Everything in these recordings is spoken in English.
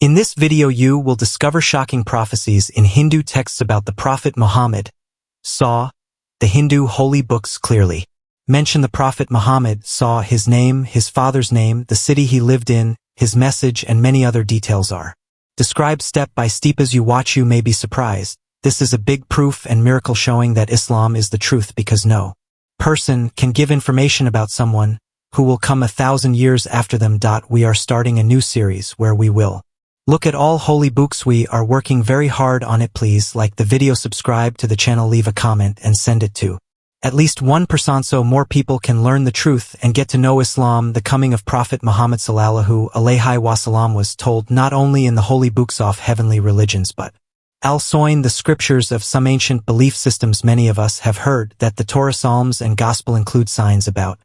In this video you will discover shocking prophecies in Hindu texts about the Prophet Muhammad. The Hindu holy books clearly mention the Prophet Muhammad, his name, his father's name, the city he lived in, his message, and many other details are described step by step. As you watch, you may be surprised. This is a big proof and miracle showing that Islam is the truth, because no person can give information about someone who will come 1,000 years after them. We are starting a new series where we will look at all holy books. We are working very hard on it. Please like the video, subscribe to the channel, leave a comment, and send it to at least 1% so more people can learn the truth and get to know Islam. The coming of Prophet Muhammad sallallahu alaihi wasallam was told not only in the holy books of heavenly religions but also in the scriptures of some ancient belief systems. Many of us have heard that the Torah, Psalms, and Gospel include signs about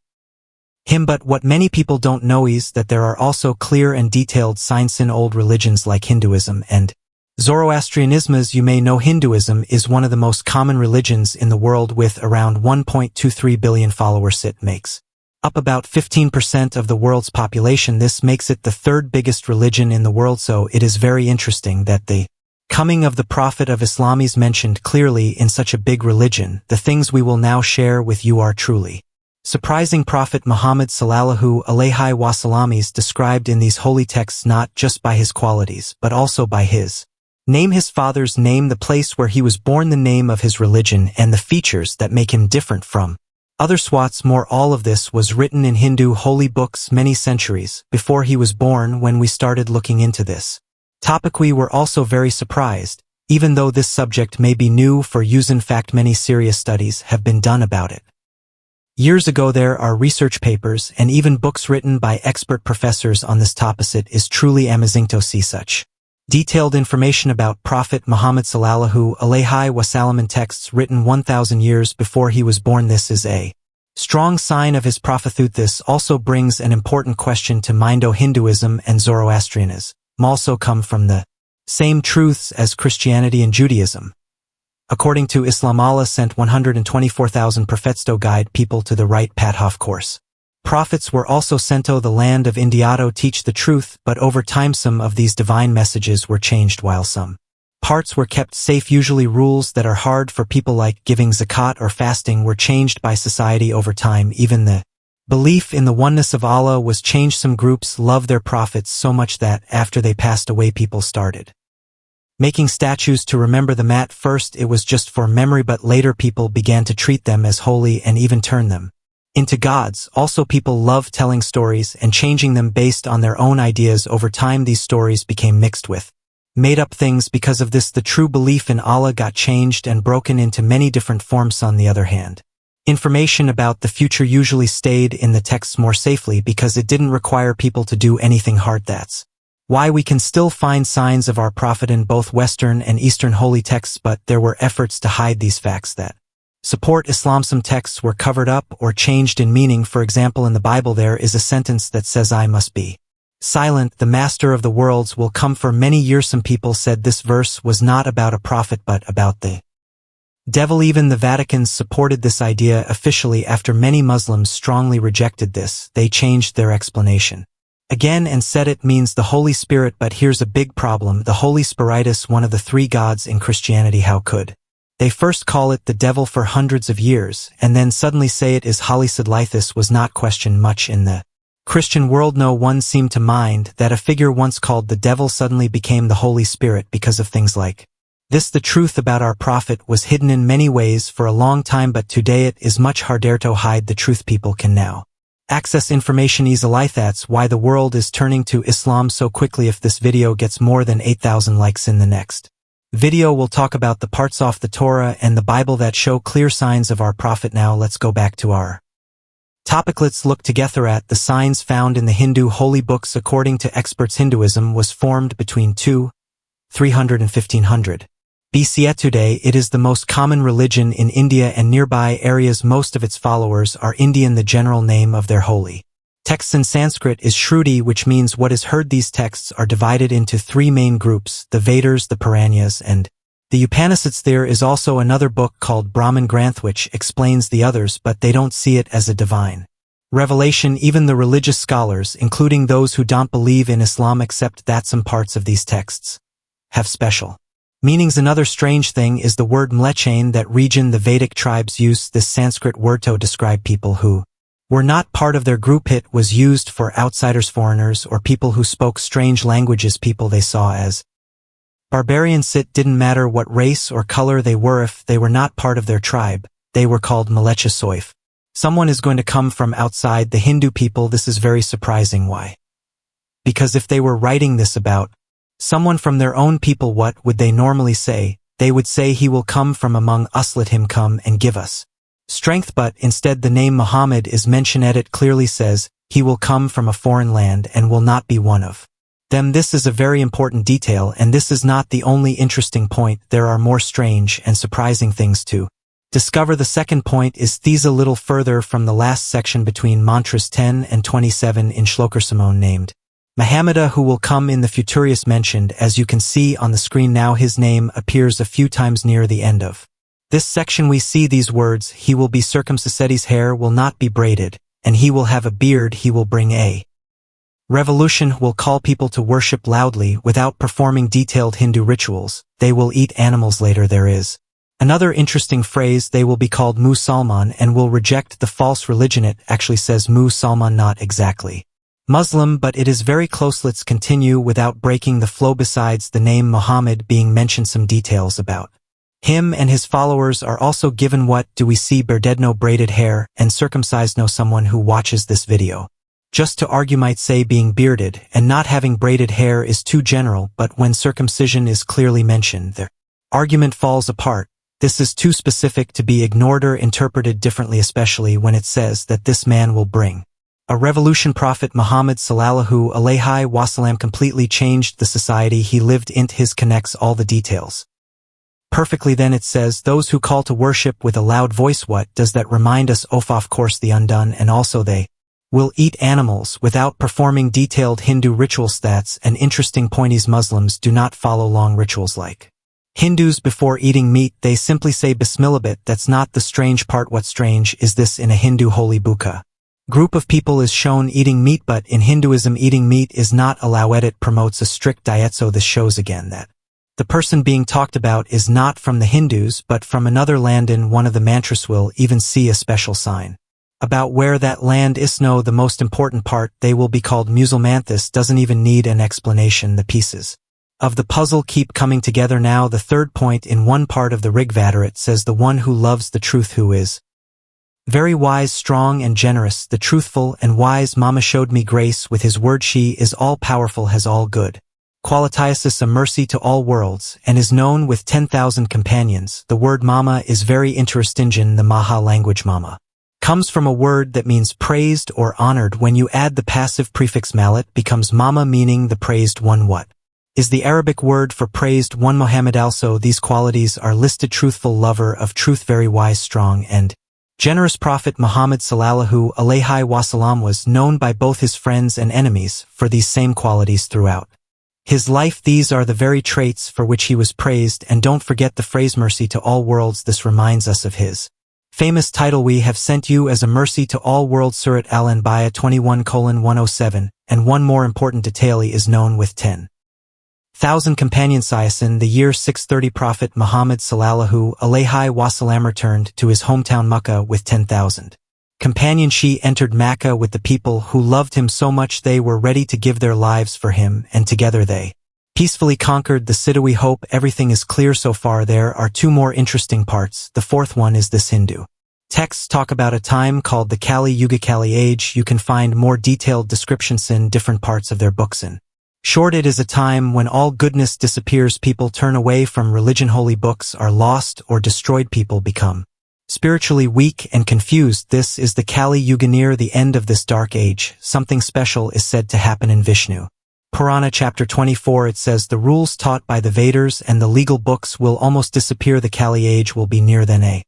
him, but what many people don't know is that there are also clear and detailed signs in old religions like Hinduism and Zoroastrianism. As you may know, Hinduism is one of the most common religions in the world with around 1.23 billion followers. It makes up about 15% of the world's population. This makes it the third biggest religion in the world. So it is very interesting that the coming of the Prophet of Islam is mentioned clearly in such a big religion. The things we will now share with you are truly surprising. Prophet Muhammad sallallahu alaihi wasallam is described in these holy texts not just by his qualities but also by his name, his father's name, the place where he was born, the name of his religion, and the features that make him different from other swats more. All of this was written in Hindu holy books many centuries before he was born. When we started looking into this topic, we were also very surprised, even though this subject may be new for use. In fact, many serious studies have been done about it years ago. There are research papers and even books written by expert professors on this topic. It is truly amazing to see such detailed information about Prophet Muhammad sallallahu alaihi wasallam in texts written 1,000 years before he was born. This is a strong sign of his prophethood. This also brings an important question to mind. Hinduism and Zoroastrianism also come from the same truths as Christianity and Judaism. According to Islam, Allah sent 124,000 prophets to guide people to the right path. Of course, prophets were also sent to the land of India to teach the truth, but over time some of these divine messages were changed while some parts were kept safe. Usually rules that are hard for people like giving zakat or fasting were changed by society over time. Even the belief in the oneness of Allah was changed. Some groups loved their prophets so much that after they passed away people started making statues to remember them. At first it was just for memory, but later people began to treat them as holy and even turn them into gods. Also, people love telling stories and changing them based on their own ideas. Over time these stories became mixed with made-up things. Because of this, the true belief in Allah got changed and broken into many different forms. On the other hand, information about the future usually stayed in the texts more safely because it didn't require people to do anything hard. That's why we can still find signs of our prophet in both Western and Eastern holy texts, but there were efforts to hide these facts that support Islam. Some texts were covered up or changed in meaning. For example, in the Bible there is a sentence that says, "I must be silent, the master of the worlds will come." For many years some people said this verse was not about a prophet but about the devil. Even the Vatican supported this idea officially. After many Muslims strongly rejected this, they changed their explanation again and said it means the Holy Spirit. But here's a big problem. The Holy Spirit is one of the three gods in Christianity. How could they first call it the devil for hundreds of years and then suddenly say it is Holy Spirit? This was not questioned much in the Christian world. No one seemed to mind that a figure once called the devil suddenly became the Holy Spirit because of things like this. The truth about our prophet was hidden in many ways for a long time, but today it is much harder to hide the truth. People can now access information easily. That's why the world is turning to Islam so quickly. If this video gets more than 8,000 likes, in the next video we'll talk about the parts of the Torah and the Bible that show clear signs of our prophet. Now let's go back to our topic. Let's look together at the signs found in the Hindu holy books. According to experts, Hinduism was formed between 300 and 1500 BC. Today it is the most common religion in India and nearby areas. Most of its followers are Indian. The general name of their holy texts in Sanskrit is Shruti, which means what is heard. These texts are divided into three main groups: the Vedas, the Puranas, and the Upanishads. There is also another book called Brahman Granth which explains the others, but they don't see it as a divine Revelation. Even the religious scholars, including those who don't believe in Islam, accept that some parts of these texts have special meanings. Another strange thing is the word mlechain. That region the Vedic tribes use this Sanskrit word to describe people who were not part of their group. It was used for outsiders, foreigners, or people who spoke strange languages, people they saw as barbarians. It didn't matter what race or color they were. If they were not part of their tribe, they were called mlecha. So if someone is going to come from outside the Hindu people, this is very surprising. Why? Because if they were writing this about someone from their own people, what would they normally say? They would say, he will come from among us, let him come and give us strength. But instead the name Muhammad is mentioned, and it clearly says, he will come from a foreign land and will not be one of them. This is a very important detail, and this is not the only interesting point. There are more strange and surprising things to discover. The second point is these a little further from the last section between mantras 10 and 27 in Shlokar Simone, named Muhammad, who will come in the future, is mentioned, as you can see on the screen now. His name appears a few times near the end of this section. We see these words: he will be circumcised, his hair will not be braided, and he will have a beard. He will bring a revolution, will call people to worship loudly without performing detailed Hindu rituals. They will eat animals. Later there is another interesting phrase: they will be called Musalman and will reject the false religion. It actually says Musalman, not exactly Muslim, but it is very close. Let's continue without breaking the flow. Besides the name Muhammad being mentioned, some details about him and his followers are also given. What do we see? Bearded, no braided hair, and circumcised. No, someone who watches this video just to argue might say being bearded and not having braided hair is too general, but when circumcision is clearly mentioned, their argument falls apart. This is too specific to be ignored or interpreted differently, especially when it says that this man will bring a revolution. Prophet Muhammad sallallahu alaihi wasallam completely changed the society he lived in. His connects all the details perfectly. Then it says, those who call to worship with a loud voice. What does that remind us of course the undone, and also they will eat animals without performing detailed Hindu rituals. That's an interesting point. These Muslims do not follow long rituals like Hindus. Before eating meat, they simply say Bismillah. But that's not the strange part. What's strange is this: in a Hindu holy book, a group of people is shown eating meat, but in Hinduism eating meat is not allowed. It promotes a strict diet. So this shows again that the person being talked about is not from the Hindus, but from another land. In one of the mantras will even see a special sign about where that land is. No, the most important part: they will be called Musulman. This doesn't even need an explanation. The pieces of the puzzle keep coming together. Now the third point: in one part of the Rig Veda it says, the one who loves the truth, who is very wise, strong and generous, the truthful and wise. Mama showed me grace with his word. She is all powerful, has all good qualities, a mercy to all worlds, and is known with 10,000 companions. The word mama is very interesting. In the Maha language, mama comes from a word that means praised or honored. When you add the passive prefix mal, it becomes mama, meaning the praised one. What is the Arabic word for praised one? Muhammad. Also these qualities are listed: truthful, lover of truth, very wise, strong and generous. Prophet Muhammad sallallahu alaihi wasallam was known by both his friends and enemies for these same qualities throughout his life. These are the very traits for which he was praised. And don't forget the phrase mercy to all worlds. This reminds us of his famous title, we have sent you as a mercy to all worlds. Surat Al-Anbiya 21:107. And one more important detail: he is known with 10,000 companions. In the year 630, Prophet Muhammad sallallahu alaihi wasallam returned to his hometown Makkah with 10,000 companions. She entered Makkah with the people who loved him so much they were ready to give their lives for him, and together they peacefully conquered the city. We hope everything is clear so far. There are two more interesting parts. The fourth one is this: Hindu texts talk about a time called the Kali Yuga, Kali age. You can find more detailed descriptions in different parts of their books. In short, it is a time when all goodness disappears. People turn away from religion. Holy books are lost or destroyed. People become spiritually weak and confused. This is the Kali Yuga. Near the end of this dark age, something special is said to happen in Vishnu Purana chapter 24. It says the rules taught by the Vedas and the legal books will almost disappear. The Kali age will be near. Then a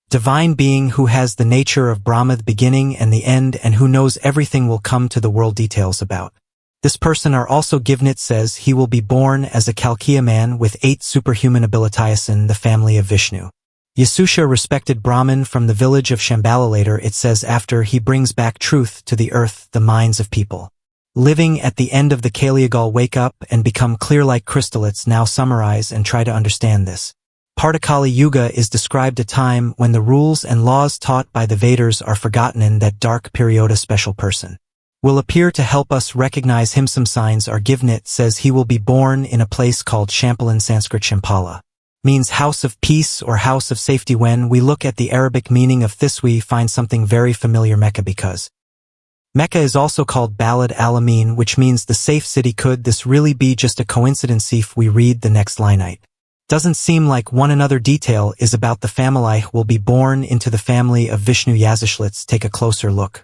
divine being who has the nature of Brahma, the beginning and the end, and who knows everything, will come to the world. Details about this person are also given. It says he will be born as a Kalkiya man with 8 superhuman abilities in the family of Vishnu. Yasusha respected Brahman from the village of Shambhala. Later it says after he brings back truth to the earth, the minds of people living at the end of the Kaliyagal wake up and become clear like crystal. Let's now summarize and try to understand this. Kali Yuga is described a time when the rules and laws taught by the Vedas are forgotten. In that dark period a special person will appear to help us recognize him. Some signs are given. It says he will be born in a place called Shampala. In Sanskrit Shampala means house of peace or house of safety. When we look at the Arabic meaning of this we find something very familiar, Mecca, because Mecca is also called Balad al-Amin, which means the safe city. Could this really be just a coincidence? If we read the next line, it doesn't seem like one. Another detail is about the family will be born into the family of Vishnu Yazish. Let's take a closer look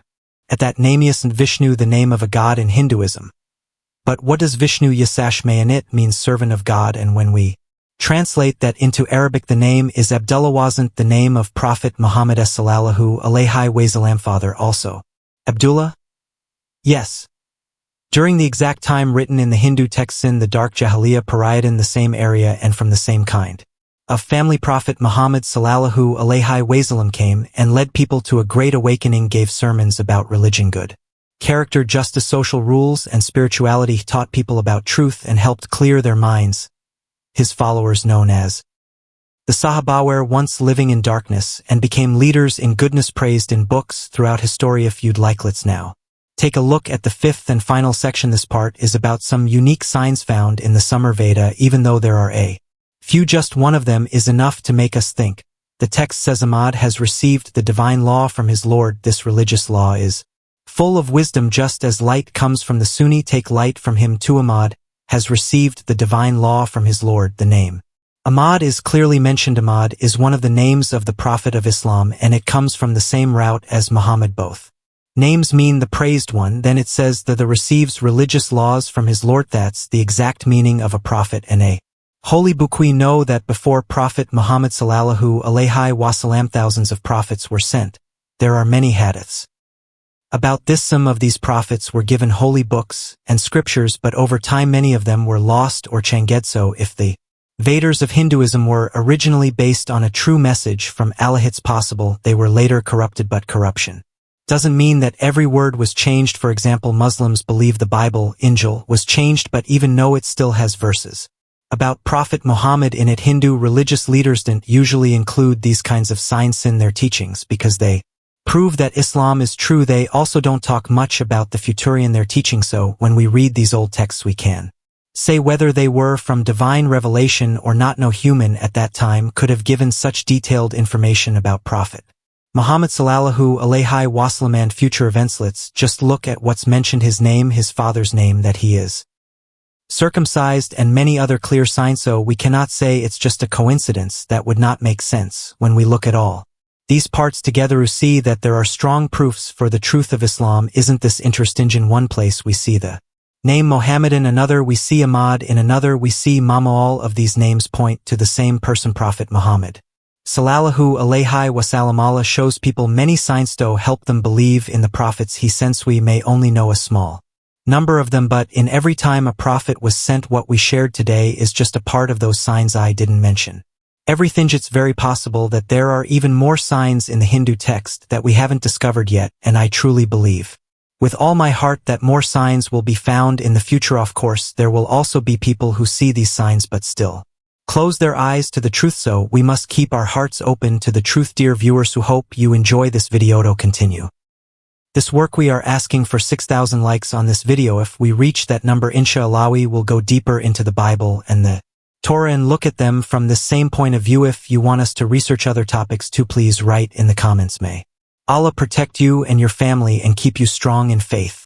at that name. And Vishnu, the name of a god in Hinduism. But what does Vishnu Yasash mean? It means servant of God, and when we translate that into Arabic, the name is Abdullah. Wasn't the name of Prophet Muhammad sallallahu alaihi wasallam father also Abdullah? Yes. During the exact time written in the Hindu texts in the dark Jahiliyyah period in the same area and from the same kind of family, Prophet Muhammad sallallahu alaihi wasallam came and led people to a great awakening, gave sermons about religion, good character, justice, social rules, and spirituality, taught people about truth and helped clear their minds. His followers, known as the Sahaba, were once living in darkness and became leaders in goodness, praised in books throughout history. If you'd like, let's now take a look at the fifth and final section. This part is about some unique signs found in the Summer Veda. Even though there are a few, just one of them is enough to make us think. The text says Ahmad has received the divine law from his Lord. This religious law is full of wisdom, just as light comes from the Sunni. Take light from him too. Ahmad has received the divine law from his Lord. The name Ahmad is clearly mentioned. Ahmad is one of the names of the Prophet of Islam, and it comes from the same root as Muhammad. Both names mean the praised one. Then it says that the receives religious laws from his Lord. That's the exact meaning of a prophet and a holy book. We know that before Prophet Muhammad sallallahu alaihi wasallam thousands of prophets were sent. There are many hadiths about this. Some of these prophets were given holy books and scriptures, but over time many of them were lost or changed. So if the Vedas of Hinduism were originally based on a true message from Allah, it's possible they were later corrupted, but corruption doesn't mean that every word was changed. For example, Muslims believe the Bible, Injil, was changed, but even though it still has verses about Prophet Muhammad in it, Hindu religious leaders didn't usually include these kinds of signs in their teachings because they prove that Islam is true. They also don't talk much about the future in their teaching. So when we read these old texts, we can say whether they were from divine revelation or not. No human at that time could have given such detailed information about Prophet Muhammad sallallahu alaihi wasallam and future events. Let's just look at what's mentioned: his name, his father's name, that he is circumcised, and many other clear signs. So we cannot say it's just a coincidence. That would not make sense when we look at all these parts together. We see that there are strong proofs for the truth of Islam. Isn't this interesting? In one place we see the name Muhammad, in another we see Ahmad, in another we see Mama. All of these names point to the same person, Prophet Muhammad sallallahu alaihi wasallam. Allah shows people many signs to help them believe in the prophets he sends. We may only know a small number of them, but in every time a prophet was sent, what we shared today is just a part of those signs I didn't mention everything. It's very possible that there are even more signs in the Hindu text that we haven't discovered yet, and I truly believe with all my heart that more signs will be found in the future. Of course, there will also be people who see these signs but still close their eyes to the truth, so we must keep our hearts open to the truth. Dear viewers, who hope you enjoy this video to continue this work, we are asking for 6,000 likes on this video. If we reach that number, inshallah, we will go deeper into the Bible and the Torah and look at them from this same point of view. If you want us to research other topics too, please write in the comments. May Allah protect you and your family and keep you strong in faith.